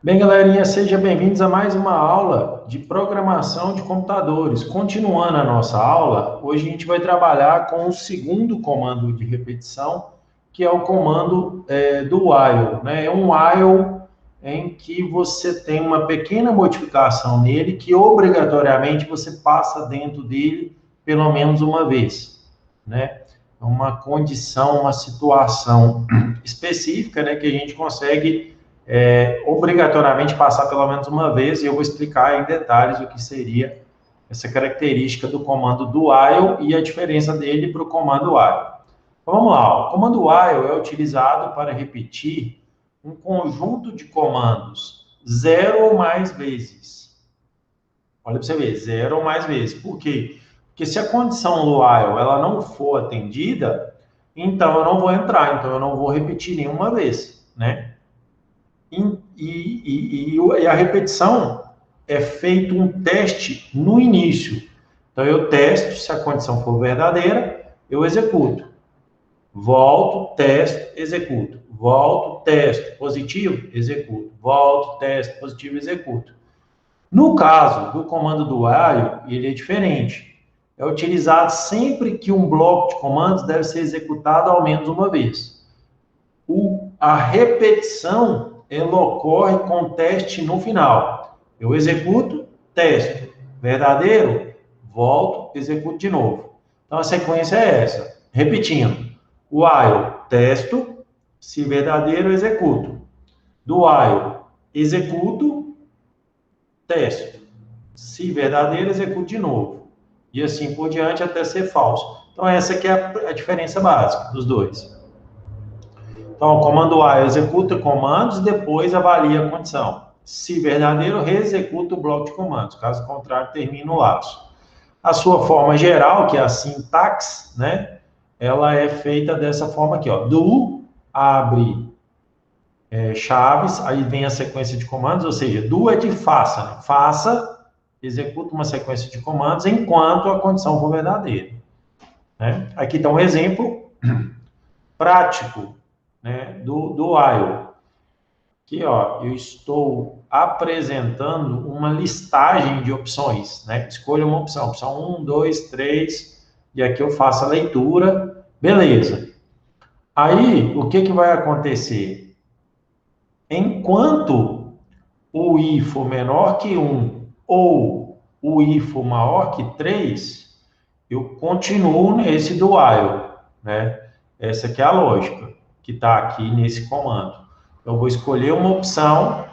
Bem, galerinha, sejam bem-vindos a mais uma aula de programação de computadores. Continuando a nossa aula, hoje a gente vai trabalhar com o segundo comando de repetição, que é o comando do while, né? É um while em que você tem uma pequena modificação nele, que obrigatoriamente você passa dentro dele pelo menos uma vez, né? É uma condição, uma situação específica, né, que a gente consegue obrigatoriamente passar pelo menos uma vez, e eu vou explicar em detalhes o que seria essa característica do comando do while e a diferença dele para o comando while. Então, vamos lá, o comando while é utilizado para repetir um conjunto de comandos zero ou mais vezes. Olha para você ver, zero ou mais vezes. Por quê? Porque se a condição do while ela não for atendida, então eu não vou entrar, então eu não vou repetir nenhuma vez, né? E a repetição é feito um teste no início. Então, eu testo, se a condição for verdadeira, eu executo. Volto, testo, executo. Volto, testo, positivo, executo. Volto, testo, positivo, executo. No caso do comando do while, ele é diferente. É utilizado sempre que um bloco de comandos deve ser executado ao menos uma vez. A repetição ela ocorre com teste no final. Eu executo, testo. Verdadeiro, volto, executo de novo. Então a sequência é essa. Repetindo. While, testo. Se verdadeiro, executo. Do while, executo, testo. Se verdadeiro, executo de novo. E assim por diante até ser falso. Então essa aqui é a diferença básica dos dois. Então, o comando A executa comandos, depois avalia a condição. Se verdadeiro, reexecuta o bloco de comandos. Caso contrário, termina o laço. A sua forma geral, que é a sintaxe, né? Ela é feita dessa forma aqui, ó. Do, abre chaves, aí vem a sequência de comandos, ou seja, do é de faça, né? Faça, executa uma sequência de comandos enquanto a condição for verdadeira. Né? Aqui está um exemplo prático, né, do while. Aqui, ó, eu estou apresentando uma listagem de opções, né? Escolha uma opção, opção 1, 2, 3, e aqui eu faço a leitura, beleza. Aí, o que vai acontecer? Enquanto o i for menor que 1 ou o i for maior que 3, eu continuo nesse do while, né? Essa aqui é a lógica que está aqui nesse comando. Eu vou escolher uma opção.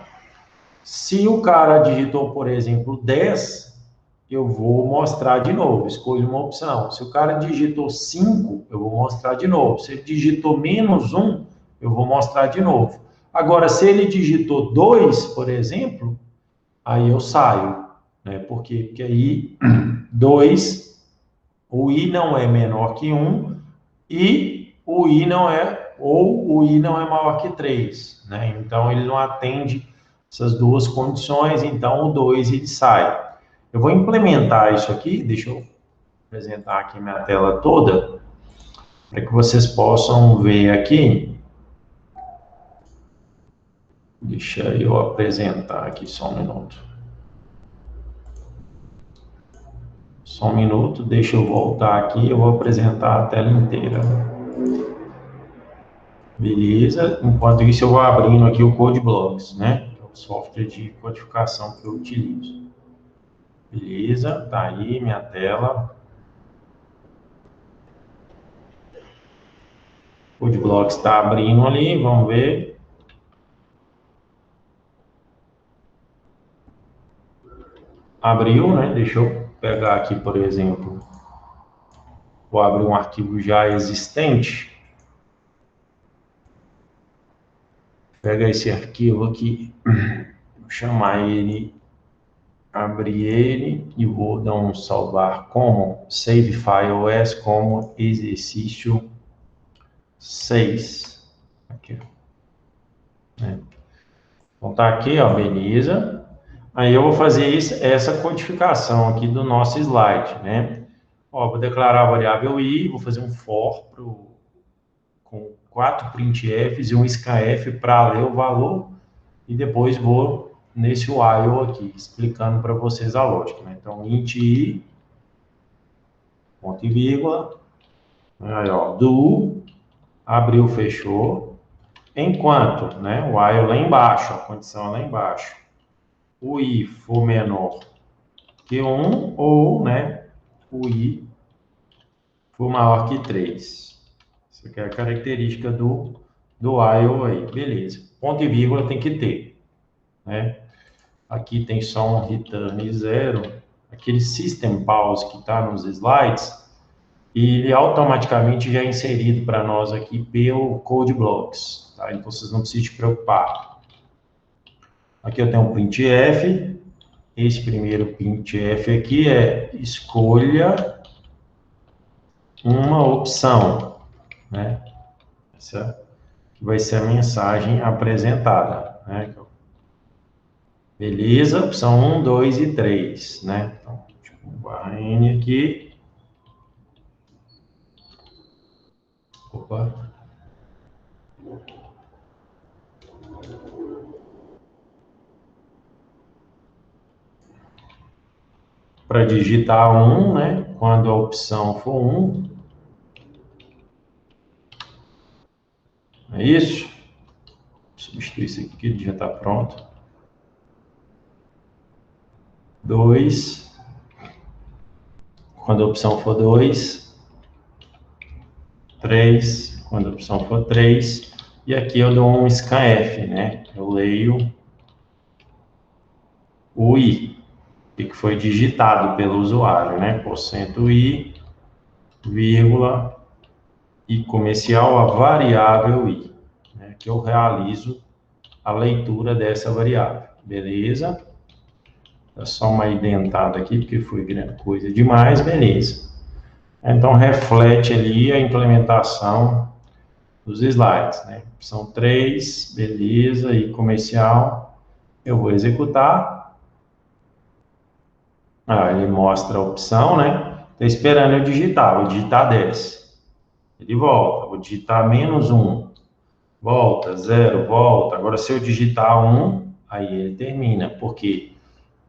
Se o cara digitou, por exemplo, 10, eu vou mostrar de novo, escolho uma opção. Se o cara digitou 5, eu vou mostrar de novo. Se ele digitou menos 1, eu vou mostrar de novo. Agora, se ele digitou 2, por exemplo, aí eu saio, né? Por quê? Porque aí 2, o i não é menor que 1 e o i não é, ou o i não é maior que 3, né? Então, ele não atende essas duas condições, então o 2 ele sai. Eu vou implementar isso aqui, deixa eu apresentar aqui minha tela toda, para que vocês possam ver aqui. Deixa eu apresentar aqui só um minuto. Só um minuto, deixa eu voltar aqui, eu vou apresentar a tela inteira. Beleza, enquanto isso eu vou abrindo aqui o CodeBlocks, né? Que é o software de codificação que eu utilizo. Beleza, tá aí minha tela. O CodeBlocks está abrindo ali, vamos ver. Abriu, né? Deixa eu pegar aqui, por exemplo, vou abrir um arquivo já existente. Pega esse arquivo aqui, vou chamar ele, abrir ele e vou dar um salvar como save file as como exercício 6. Aqui, né? Então tá aqui, ó, beleza. Aí eu vou fazer essa codificação aqui do nosso slide, né? Ó, vou declarar a variável i, vou fazer um for com 4 printfs e um scanf para ler o valor e depois vou nesse while aqui, explicando para vocês a lógica, né? Então, int i, ponto e vírgula, aí, ó, do, abriu, fechou, enquanto, né, o while lá embaixo, a condição lá embaixo, o i for menor que 1, ou, né, o i for maior que 3. Isso aqui é a característica do while aí, beleza. Ponto e vírgula tem que ter, né? Aqui tem só um return 0, aquele system pause que está nos slides, e ele automaticamente já é inserido para nós aqui pelo code blocks, tá? Então vocês não precisam se preocupar. Aqui eu tenho um printf, esse primeiro printf aqui é escolha uma opção, né? Essa vai ser a mensagem apresentada, né? Beleza? Opção 1, 2 e 3, né? Então, tipo, barra N aqui. Opa. Para digitar 1, né? Quando a opção for 1. É isso? Vou substituir isso aqui, que ele já está pronto. 2. Quando a opção for 2. 3. Quando a opção for 3. E aqui eu dou um scanf, né? Eu leio o i, que foi digitado pelo usuário, né? Porcento i, vírgula, e comercial, a variável i, né? Que eu realizo a leitura dessa variável, beleza? É só uma identada aqui, porque foi grande coisa demais, beleza. Então, reflete ali a implementação dos slides, né? Opção 3, beleza, e comercial, eu vou executar. Ele mostra a opção, né? Estou esperando eu digitar, vou digitar 10. Ele volta, vou digitar -1, volta, 0, volta. Agora, se eu digitar 1, aí ele termina. Por quê?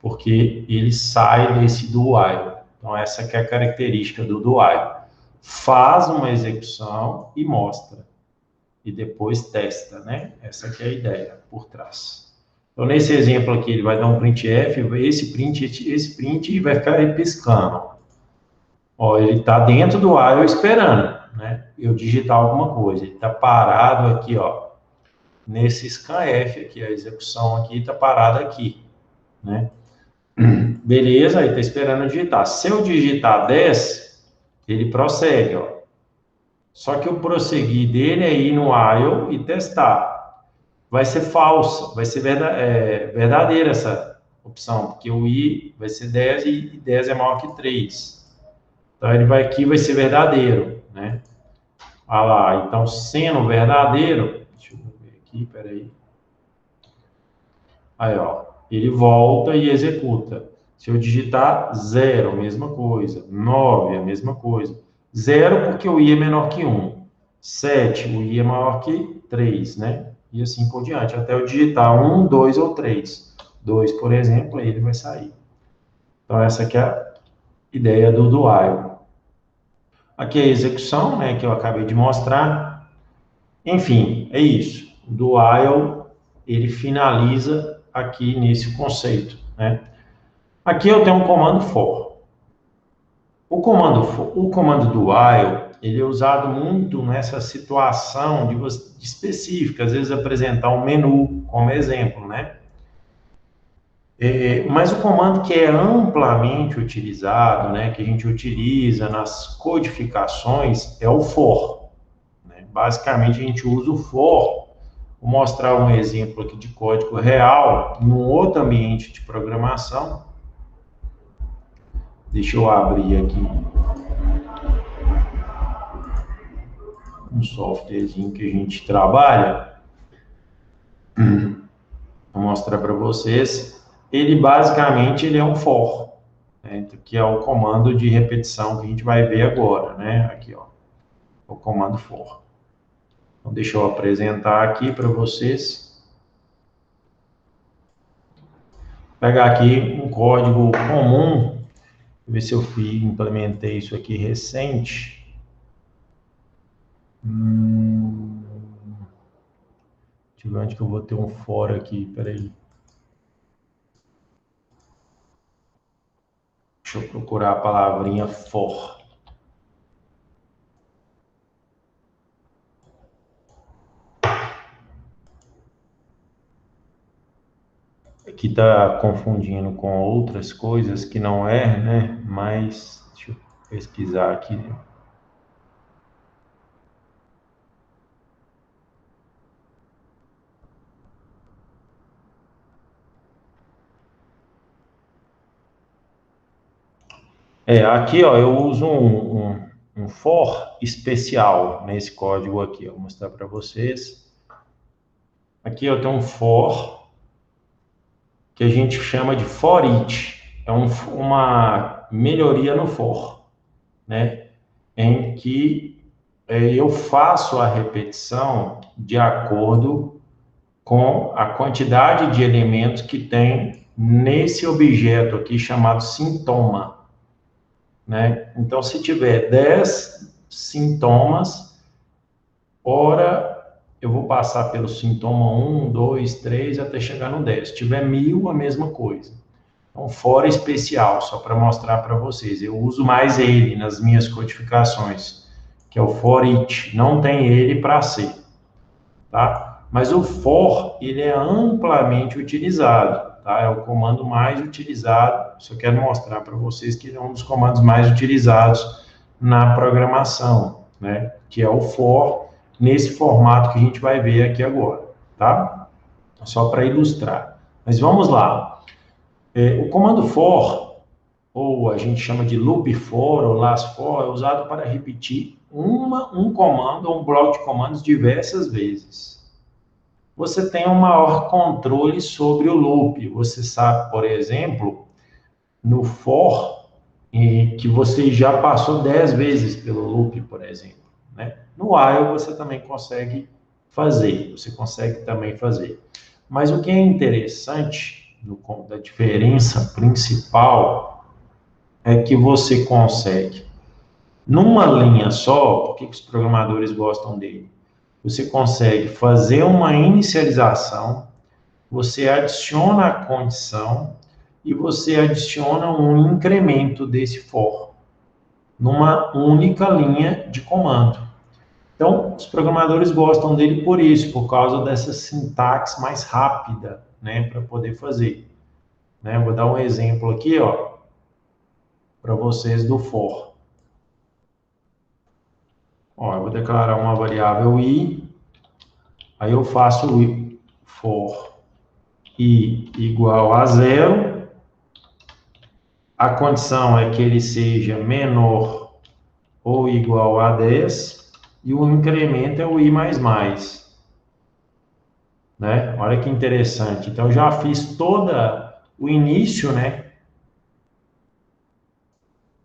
Porque ele sai desse do while. Então, essa que é a característica do while. Faz uma execução e mostra. E depois testa, né? Essa que é a ideia por trás. Então, nesse exemplo aqui, ele vai dar um printf, esse print, e vai ficar aí piscando. Ó, ele está dentro do while esperando, né? Eu digitar alguma coisa. Ele está parado aqui, ó. Nesse scanf aqui, a execução aqui está parada aqui, né? Beleza, aí está esperando eu digitar. Se eu digitar 10, ele prossegue, ó. Só que o prosseguir dele é ir no while e testar. Vai ser falsa, vai ser verdadeira essa opção, porque o i vai ser 10 e 10 é maior que 3. Então, ele vai aqui, vai ser verdadeiro, né? Olha lá, então, sendo verdadeiro, deixa eu ver aqui, peraí. Aí, ó, ele volta e executa. Se eu digitar 0, mesma coisa. 9, a mesma coisa. 0 porque o i é menor que 1. 7, o i é maior que 3, né? E assim por diante, até eu digitar 1, 2 ou 3. 2, por exemplo, aí ele vai sair. Então, essa aqui é a ideia do while. Aqui é a execução, né, que eu acabei de mostrar. Enfim, é isso. Do while, ele finaliza aqui nesse conceito, né? Aqui eu tenho um comando for. O comando do while, ele é usado muito nessa situação de específica, às vezes apresentar um menu como exemplo, né? Mas o comando que é amplamente utilizado, né, que a gente utiliza nas codificações, é o for. Né? Basicamente, a gente usa o for. Vou mostrar um exemplo aqui de código real, num outro ambiente de programação. Deixa eu abrir aqui um softwarezinho que a gente trabalha. Vou mostrar para vocês. Ele basicamente ele é um for, né, que é o comando de repetição que a gente vai ver agora, né? Aqui, ó, o comando for. Então, deixa eu apresentar aqui para vocês. pegar aqui um código comum, ver se eu implementei isso aqui recente. Deixa eu ver onde que eu vou ter um for aqui, peraí. Deixa eu procurar a palavrinha for. Aqui está confundindo com outras coisas que não é, né? Mas deixa eu pesquisar aqui. Aqui, ó, eu uso um for especial nesse código aqui. Vou mostrar para vocês. Aqui eu tenho um for que a gente chama de for each. É uma melhoria no for, né? Em que eu faço a repetição de acordo com a quantidade de elementos que tem nesse objeto aqui chamado sintoma, né? Então, se tiver 10 sintomas, ora, eu vou passar pelo sintoma 1, 2, 3, até chegar no 10. Se tiver 1000, a mesma coisa. Então, fora especial, só para mostrar para vocês. Eu uso mais ele nas minhas codificações, que é o for each. Não tem ele para C, tá? Mas o for, ele é amplamente utilizado, tá? É o comando mais utilizado. Só quero mostrar para vocês que ele é um dos comandos mais utilizados na programação, né? Que é o for, nesse formato que a gente vai ver aqui agora, tá? Só para ilustrar. Mas vamos lá. O comando for, ou a gente chama de loop for, ou last for, é usado para repetir um comando ou um bloco de comandos diversas vezes. Você tem um maior controle sobre o loop. Você sabe, por exemplo, no for, que você já passou 10 vezes pelo loop, por exemplo, né? No while você também consegue fazer, você consegue também fazer. Mas o que é interessante, da diferença principal, é que você consegue, numa linha só, por que os programadores gostam dele? Você consegue fazer uma inicialização, você adiciona a condição e você adiciona um incremento desse for numa única linha de comando. Então, os programadores gostam dele por isso, por causa dessa sintaxe mais rápida, né, para poder fazer. Né? Vou dar um exemplo aqui, ó, para vocês do for. Ó, eu vou declarar uma variável i, aí eu faço o for i igual a 0, a condição é que ele seja menor ou igual a 10, e o incremento é o i++. Né? Olha que interessante. Então, eu já fiz todo o início, né?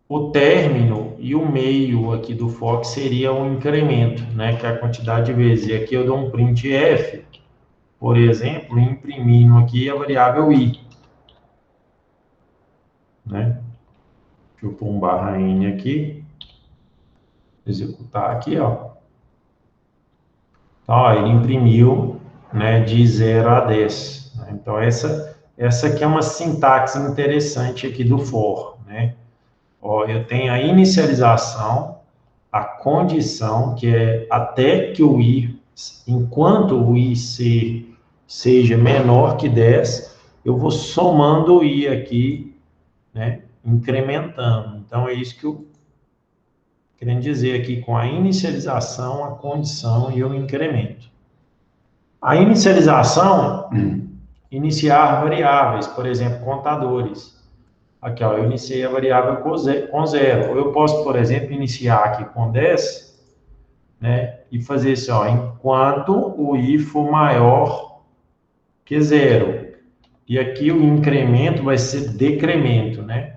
O término e o meio aqui do for que seria o incremento, né? Que é a quantidade de vezes. E aqui eu dou um printf, por exemplo, imprimindo aqui a variável i. Né? Deixa eu pôr um /n aqui. Executar aqui, ó. Então, ó, ele imprimiu, né, de 0 a 10. Né? Então, essa aqui é uma sintaxe interessante aqui do for, né? Ó, eu tenho a inicialização, a condição, que é até que o i, enquanto o i seja menor que 10, eu vou somando o i aqui, né, incrementando. Então, é isso que eu querendo dizer aqui com a inicialização, a condição e o incremento. A inicialização, iniciar variáveis, por exemplo, contadores. Aqui, ó, eu iniciei a variável com 0. Ou eu posso, por exemplo, iniciar aqui com 10, né, e fazer assim, ó, enquanto o i for maior que 0. E aqui o incremento vai ser decremento, né?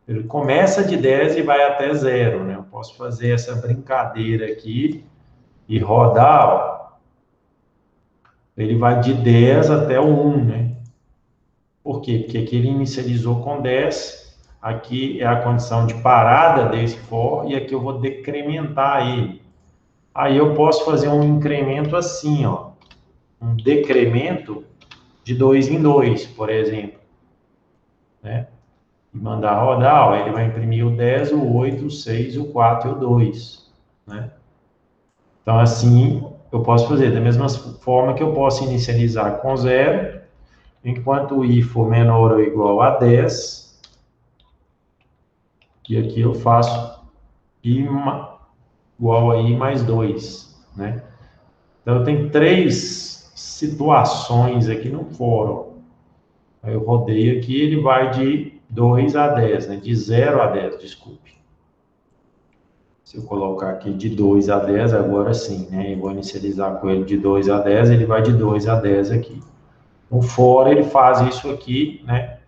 Ele começa de 10 e vai até 0, né? Eu posso fazer essa brincadeira aqui e rodar, ó. Ele vai de 10 até o 1, né? Por quê? Porque aqui ele inicializou com 10, aqui é a condição de parada desse for, e aqui eu vou decrementar ele. Aí eu posso fazer um incremento assim, ó, um decremento de 2 em 2, por exemplo, né? E mandar rodar, ó, ele vai imprimir o 10, o 8, o 6, o 4 e o 2, né? Então, assim, eu posso fazer da mesma forma que eu posso inicializar com 0, enquanto o i for menor ou igual a 10, e aqui eu faço i igual a i mais 2, né? Então, eu tenho 3 situações aqui no for. Aí eu rodei aqui, ele vai de 2 a 10, né? De 0 a 10, desculpe. Se eu colocar aqui de 2 a 10, agora sim, né? Eu vou inicializar com ele de 2 a 10, ele vai de 2 a 10 aqui. No for, ele faz isso aqui, né?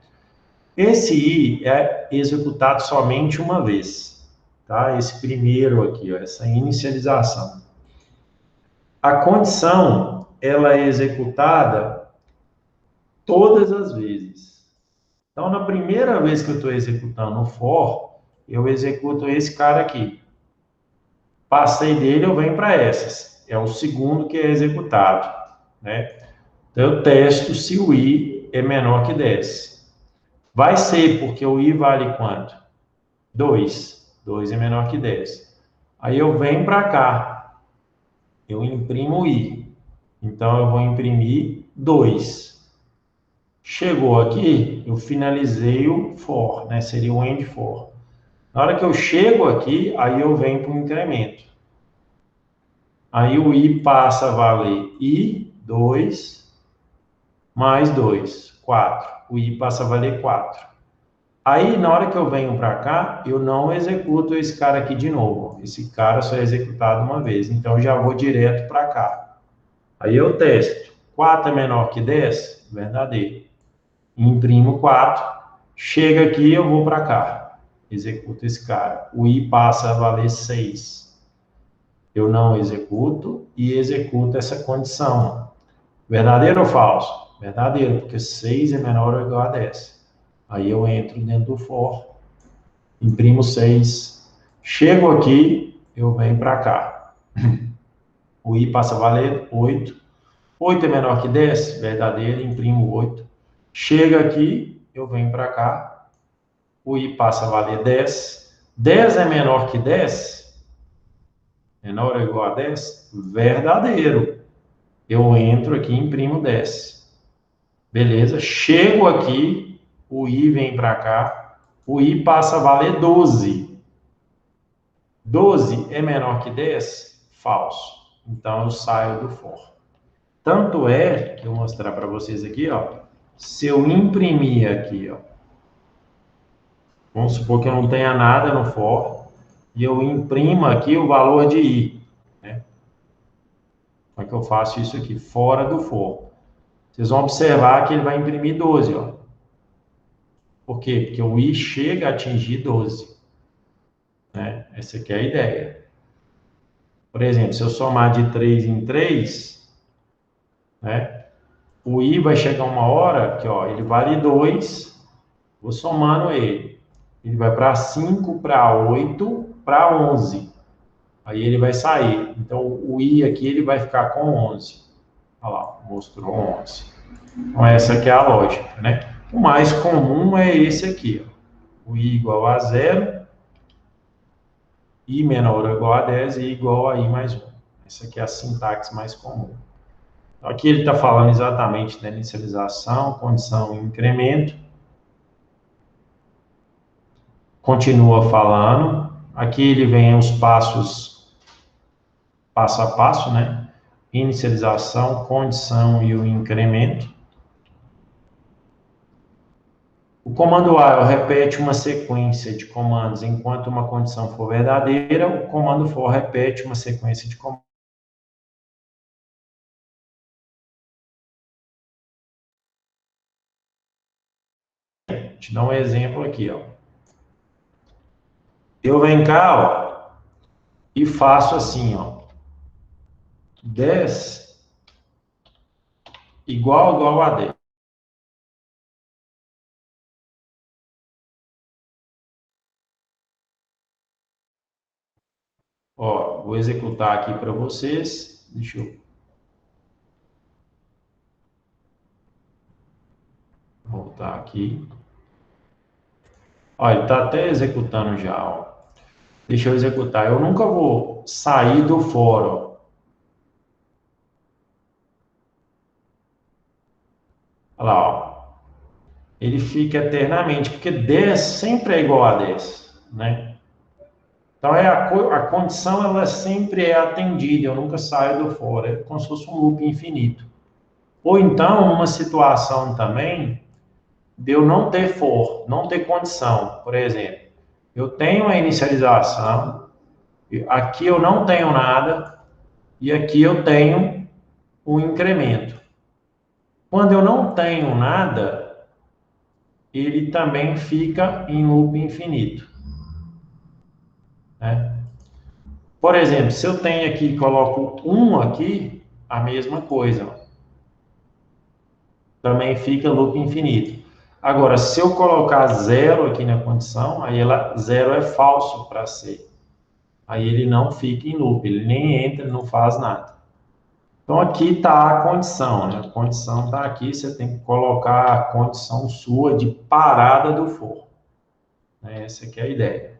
Esse i é executado somente uma vez, tá? Esse primeiro aqui, ó, essa inicialização. A condição, ela é executada todas as vezes. Então, na primeira vez que eu estou executando o for, eu executo esse cara aqui. Passei dele, eu venho para essas. É o segundo que é executado, né? Então, eu testo se o i é menor que 10. Vai ser, porque o i vale quanto? 2. 2 é menor que 10. Aí eu venho para cá. Eu imprimo o i. Então, eu vou imprimir 2. Chegou aqui, eu finalizei o for, né? Seria o end for. Na hora que eu chego aqui, aí eu venho para o incremento. Aí o i passa a valer i, 2, mais 2, 4. O i passa a valer 4. Aí, na hora que eu venho para cá, eu não executo esse cara aqui de novo. Esse cara só é executado uma vez. Então, eu já vou direto para cá. Aí eu testo. 4 é menor que 10? Verdadeiro. Imprimo 4. Chega aqui, eu vou para cá. Executo esse cara. O i passa a valer 6. Eu não executo e executo essa condição. Verdadeiro ou falso? Verdadeiro, porque 6 é menor ou igual a 10. Aí eu entro dentro do for, imprimo 6, chego aqui, eu venho para cá. O i passa a valer 8. 8 é menor que 10? Verdadeiro, imprimo 8. Chega aqui, eu venho para cá. O i passa a valer 10. 10 é menor que 10? Menor ou igual a 10? Verdadeiro. Eu entro aqui e imprimo 10. Beleza? Chego aqui, o i vem para cá, o i passa a valer 12. 12 é menor que 10? Falso. Então, eu saio do for. Tanto é que eu vou mostrar para vocês aqui, ó. Se eu imprimir aqui, ó. Vamos supor que eu não tenha nada no for. E eu imprimo aqui o valor de i. Né? Como é que eu faço isso aqui? Fora do for. Vocês vão observar que ele vai imprimir 12, ó. Por quê? Porque o i chega a atingir 12. Né? Essa aqui é a ideia. Por exemplo, se eu somar de 3 em 3, né? O i vai chegar uma hora que, ó, ele vale 2, vou somando ele. Ele vai para 5, para 8, para 11. Aí ele vai sair. Então, o i aqui ele vai ficar com 11. Olha lá, mostrou 11. Então, essa aqui é a lógica, né? O mais comum é esse aqui, ó. O i igual a 0, i menor ou igual a 10 e i igual a i mais 1. Essa aqui é a sintaxe mais comum. Então, aqui ele está falando exatamente da inicialização, condição e incremento. Continua falando. Aqui ele vem os passos, passo a passo, né? Inicialização, condição e o incremento. O comando while repete uma sequência de comandos enquanto uma condição for verdadeira. O comando for repete uma sequência de comandos. Vou te dar um exemplo aqui, ó. Eu venho cá, ó, e faço assim, ó. 10 igual a 10. vou executar aqui para vocês. Deixa eu voltar aqui. Olha, ele está até executando já, ó. Deixa eu executar. Eu nunca vou sair do for, ó. Olha lá, ó. Ele fica eternamente, porque 10 sempre é igual a 10, né? Então, a condição, ela sempre é atendida, eu nunca saio do for, é como se fosse um loop infinito. Ou então, uma situação também, de eu não ter for, não ter condição. Por exemplo, eu tenho a inicialização, aqui eu não tenho nada, e aqui eu tenho o incremento. Quando eu não tenho nada, ele também fica em loop infinito, né? Por exemplo, se eu tenho aqui, coloco 1 aqui, a mesma coisa, ó. Também fica loop infinito. Agora, se eu colocar 0 aqui na condição, aí 0 é falso para C. Aí ele não fica em loop, ele nem entra, não faz nada. Então, aqui está a condição, né? A condição está aqui, você tem que colocar a condição sua de parada do for. Essa aqui é a ideia.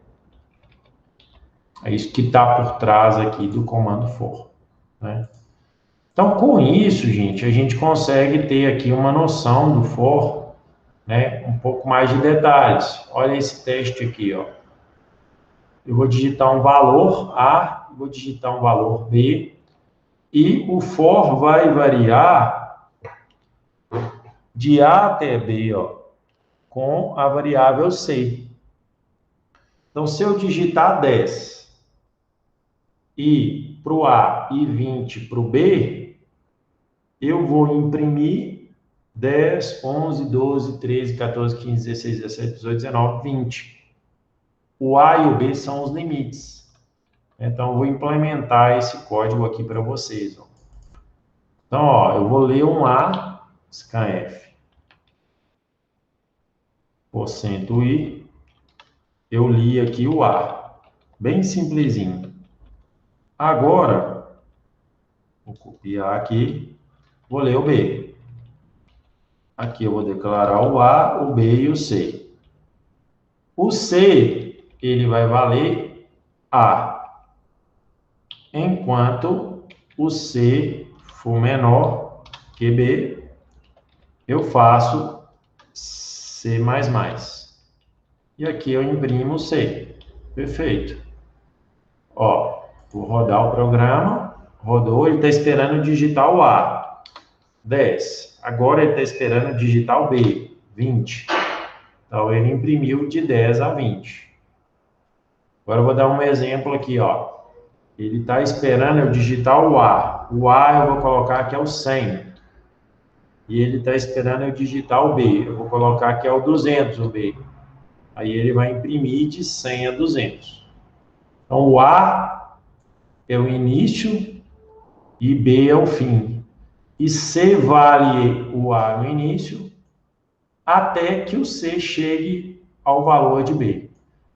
É isso que está por trás aqui do comando for, né? Então, com isso, gente, a gente consegue ter aqui uma noção do for, né? Um pouco mais de detalhes. Olha esse teste aqui, ó. Eu vou digitar um valor A, vou digitar um valor B, e o for vai variar de A até B, ó, com a variável C. Então, se eu digitar 10 e para o A e 20 para o B, eu vou imprimir 10, 11, 12, 13, 14, 15, 16, 17, 18, 19, 20. O A e o B são os limites. Então, eu vou implementar esse código aqui para vocês, ó. Então, ó, eu vou ler um A, scanf, porcento I, eu li aqui o A, bem simplesinho. Agora, vou copiar aqui, vou ler o B. Aqui eu vou declarar o A, o B e o C. O C, ele vai valer A, enquanto o C for menor que B, eu faço C++. E aqui eu imprimo C. Perfeito. Ó, vou rodar o programa. Rodou, ele está esperando digitar o A. 10. Agora ele está esperando digitar o B. 20. Então, ele imprimiu de 10 a 20. Agora eu vou dar um exemplo aqui, ó. Ele está esperando eu digitar o A. O A eu vou colocar que é o 100. E ele está esperando eu digitar o B. Eu vou colocar que é o 200, o B. Aí ele vai imprimir de 100 a 200. Então, o A é o início e B é o fim. E C vale o A no início até que o C chegue ao valor de B.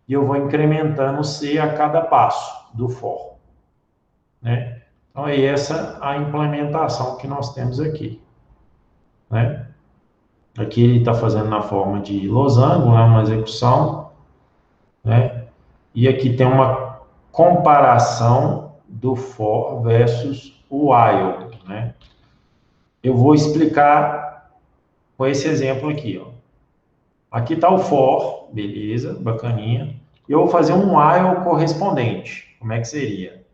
E eu vou incrementando o C a cada passo do for, né? Então, é essa a implementação que nós temos aqui, né? Aqui ele está fazendo na forma de losango, né? Uma execução, né? E aqui tem uma comparação do for versus o while, né? Eu vou explicar com esse exemplo aqui, ó. Aqui está o for, beleza, bacaninha. E eu vou fazer um while correspondente. Como é que seria?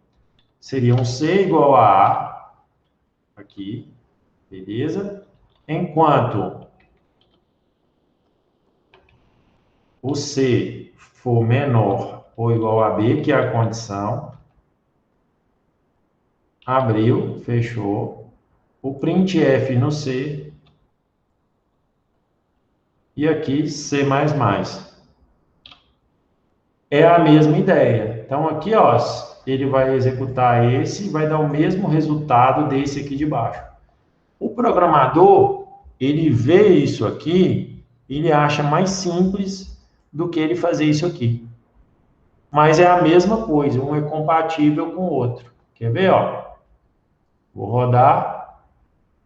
Seria um C igual a A, aqui, beleza? Enquanto o C for menor ou igual a B, que é a condição, abriu, fechou, o printf no C, e aqui C++. É a mesma ideia. Então, aqui, ó, ele vai executar esse e vai dar o mesmo resultado desse aqui de baixo. O programador, ele vê isso aqui, ele acha mais simples do que ele fazer isso aqui. mas é a mesma coisa, um é compatível com o outro. Quer ver, ó? Vou rodar,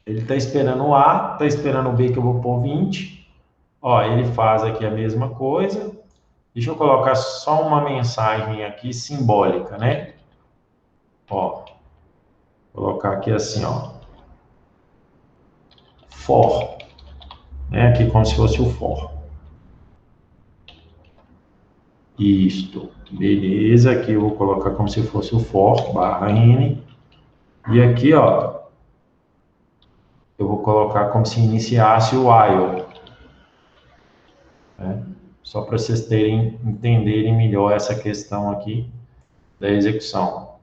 ele está esperando o A, está esperando o B que eu vou pôr 20. Ó, ele faz aqui a mesma coisa. Deixa eu colocar só uma mensagem aqui simbólica, né? Ó, vou colocar aqui assim, ó. For, né? Aqui como se fosse o for. Isto, beleza. Aqui eu vou colocar como se fosse o for, barra N. E aqui, ó, eu vou colocar como se iniciasse o while. Né? Só para vocês entenderem melhor essa questão aqui da execução.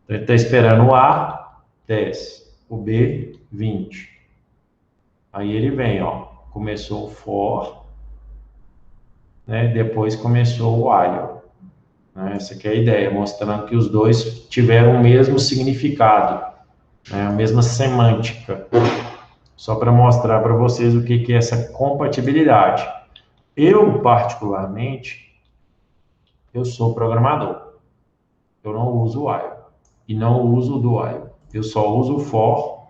Então, ele está esperando o A, 10. O B, 20. Aí ele vem, ó. Começou o for, né? Depois começou o while. Né? Essa aqui é a ideia, mostrando que os dois tiveram o mesmo significado, né? A mesma semântica. Só para mostrar para vocês o que é essa compatibilidade. Eu, particularmente, eu sou programador. Eu não uso o while. E não uso o do while. Eu só uso o for.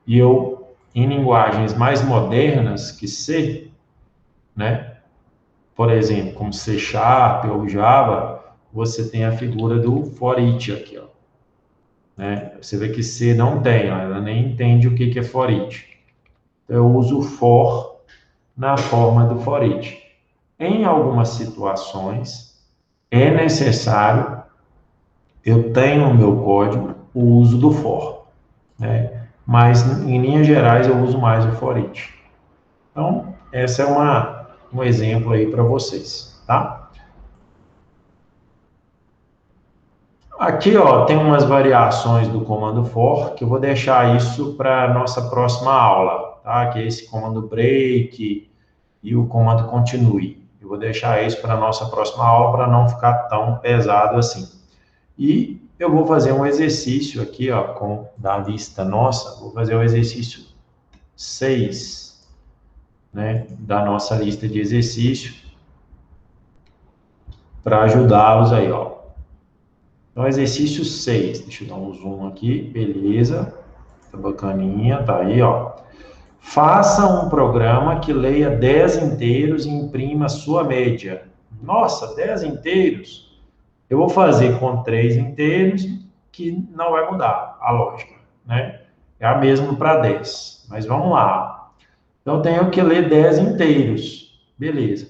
E eu, em linguagens mais modernas que C, né? Por exemplo, como C Sharp ou Java, você tem a figura do for each aqui, ó. Né? Você vê que C não tem, ó, ela nem entende o que é for each. Então, eu uso o for na forma do for each. Em algumas situações, é necessário, eu tenho no meu código o uso do for, né? Mas, em linhas gerais, eu uso mais o for each. Então, essa é um exemplo aí para vocês, tá? Aqui, ó, tem umas variações do comando for, que eu vou deixar isso para a nossa próxima aula, tá? Que é esse comando break e o comando continue. Eu vou deixar isso para a nossa próxima aula, para não ficar tão pesado assim. E eu vou fazer um exercício aqui, ó, da lista nossa, vou fazer o exercício 6, né, da nossa lista de exercícios, para ajudá-los aí, ó. Então, exercício 6, deixa eu dar um zoom aqui, beleza, tá bacaninha, tá aí, ó. Faça um programa que leia 10 inteiros e imprima sua média. Nossa, 10 inteiros? Eu vou fazer com 3 inteiros, que não vai mudar a lógica, né? É a mesma para 10, mas vamos lá. Então, eu tenho que ler 10 inteiros, beleza.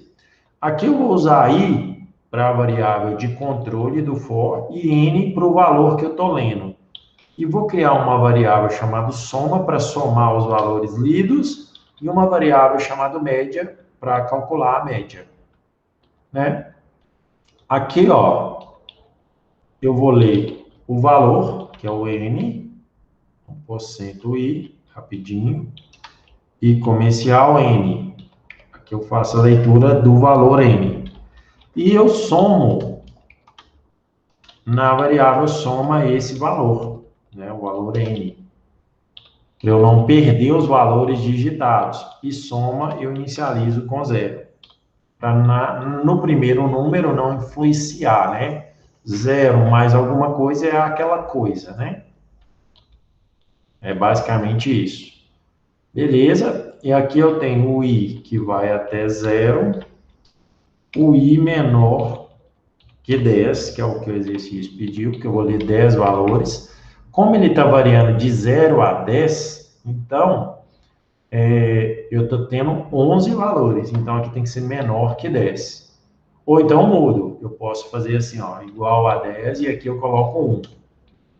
Aqui eu vou usar i para a variável de controle do for e n para o valor que eu estou lendo. E vou criar uma variável chamada soma para somar os valores lidos e uma variável chamada média para calcular a média. Né? Aqui, ó, eu vou ler o valor, que é o n, 1% i, rapidinho, e comercial n. Aqui eu faço a leitura do valor n. E eu somo na variável soma esse valor, né, o valor n. Para eu não perder os valores digitados. E soma, eu inicializo com 0. Para no primeiro número não influenciar, né? 0 mais alguma coisa é aquela coisa, né? É basicamente isso. Beleza? E aqui eu tenho o i que vai até 0, o i menor que 10, que é o que o exercício pediu, que eu vou ler 10 valores. Como ele está variando de 0 a 10, então, eu estou tendo 11 valores. Então, aqui tem que ser menor que 10. Ou então, mudo. Eu posso fazer assim, ó, igual a 10, e aqui eu coloco 1.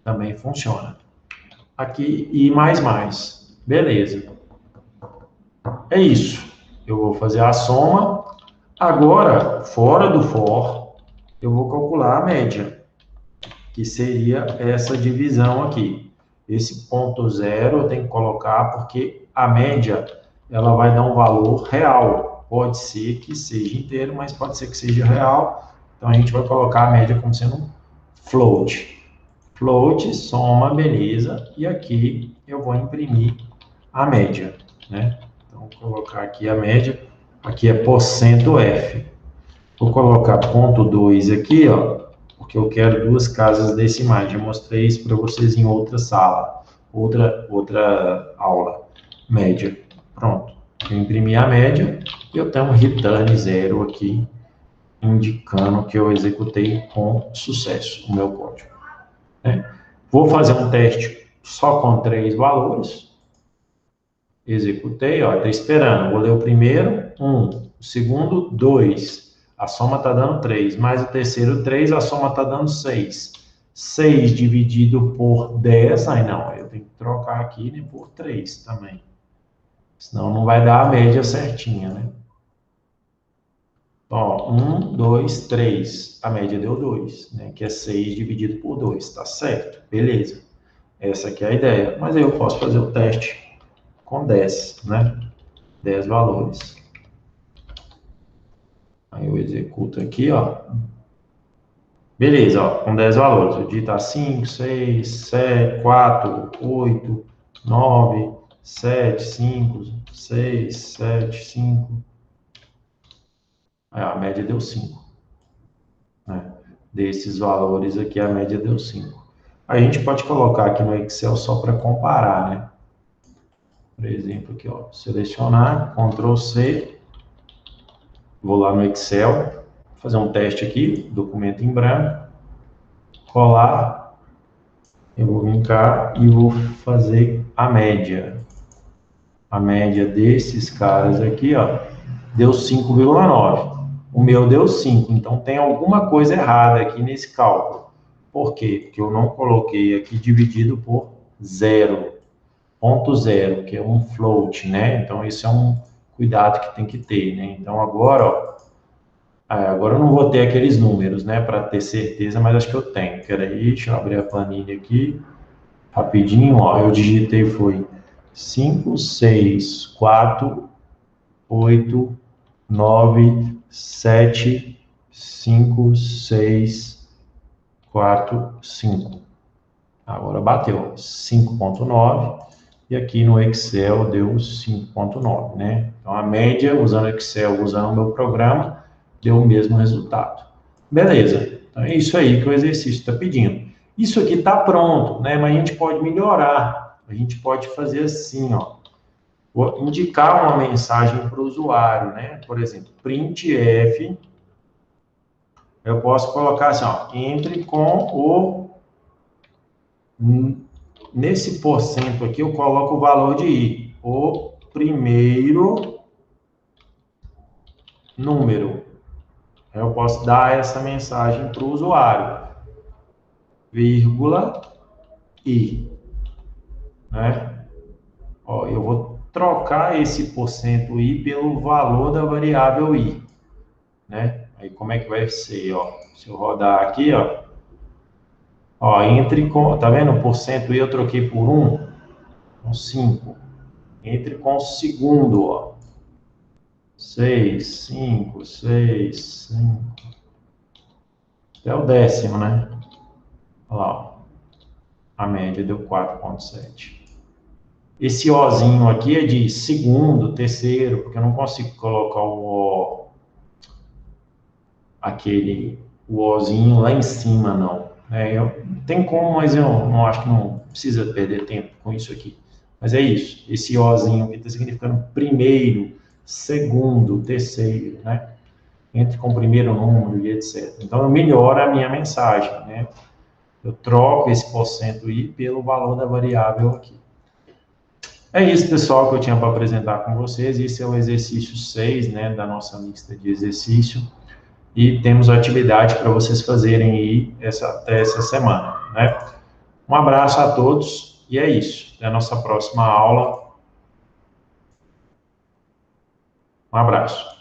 Também funciona. Aqui, e mais. Beleza. É isso. Eu vou fazer a soma. Agora, fora do for, eu vou calcular a média, que seria essa divisão aqui. Esse ponto 0 eu tenho que colocar porque a média ela vai dar um valor real. Pode ser que seja inteiro, mas pode ser que seja real. Então a gente vai colocar a média como sendo float. Float, soma, beleza. E aqui eu vou imprimir a média, né? Então vou colocar aqui a média. Aqui é %F. Vou colocar ponto 2 aqui, ó, porque eu quero duas casas decimais. Já mostrei isso para vocês em outra sala, outra aula, média. Pronto. Eu imprimi a média e eu tenho um return 0 aqui, indicando que eu executei com sucesso o meu código, né? Vou fazer um teste só com 3 valores. Executei, ó, está esperando. Vou ler o primeiro, 1. O segundo, 2. A soma está dando 3. Mais o terceiro, 3. A soma está dando 6. 6 dividido por 10. Aí não, eu tenho que trocar aqui, né, por 3 também. Senão não vai dar a média certinha, né? Ó, 1, 2, 3. A média deu 2, né? Que é 6 dividido por 2. Tá certo? Beleza. Essa aqui é a ideia. Mas aí eu posso fazer o teste com 10, né? 10 valores. Aí eu executo aqui, ó. Beleza, ó, com 10 valores. Eu digito 5, 6, 7, 4, 8, 9, 7, 5, 6, 7, 5. Aí, ó, a média deu 5, né? Desses valores aqui, a média deu 5. A gente pode colocar aqui no Excel só para comparar, né? Por exemplo, aqui, ó, selecionar, Ctrl C, vou lá no Excel, fazer um teste aqui, documento em branco, colar, eu vou vir cá e vou fazer a média. A média desses caras aqui, ó, deu 5,9. O meu deu 5, então tem alguma coisa errada aqui nesse cálculo. Por quê? Porque eu não coloquei aqui dividido por 0,0, que é um float, né? Então, isso é um cuidado que tem que ter, né? Então, agora, ó, agora eu não vou ter aqueles números, né, para ter certeza, mas acho que eu tenho. Peraí, deixa eu abrir a planilha aqui, rapidinho, ó, eu digitei foi 5, 6, 4, 8, 9, 7, 5, 6, 4, 5. Agora bateu 5,9 e aqui no Excel deu 5,9, né? Então a média, usando o Excel, usando o meu programa, deu o mesmo resultado. Beleza, então é isso aí que o exercício está pedindo. Isso aqui está pronto, né? Mas a gente pode melhorar. A gente pode fazer assim, ó. Vou indicar uma mensagem para o usuário, né? Por exemplo, printf. Eu posso colocar assim, ó, entre com o... Nesse porcento aqui, eu coloco o valor de i. O primeiro número. Eu posso dar essa mensagem para o usuário. Vírgula i. Né? Ó, eu vou trocar esse porcento i pelo valor da variável i. Né? Aí como é que vai ser? Ó? Se eu rodar aqui, ó, entre com, tá vendo? O porcento i eu troquei por 1, então 5. Entre com o segundo, ó. 6, 5, 6, 5. Até o décimo, né? Olha lá, ó. A média deu 4,7. Esse Ozinho aqui é de segundo, terceiro, porque eu não consigo colocar o O, o Ozinho lá em cima, não. Tem como, mas eu não acho que não precisa perder tempo com isso aqui. Mas é isso. Esse Ozinho aqui está significando primeiro, segundo, terceiro, né? Entre com o primeiro número e etc. Então, melhora a minha mensagem, né? Eu troco esse porcento i pelo valor da variável aqui. É isso, pessoal, que eu tinha para apresentar com vocês. Esse é o exercício 6, né, da nossa lista de exercício. E temos atividade para vocês fazerem aí até essa semana, né? Um abraço a todos e é isso. Até a nossa próxima aula. Um abraço.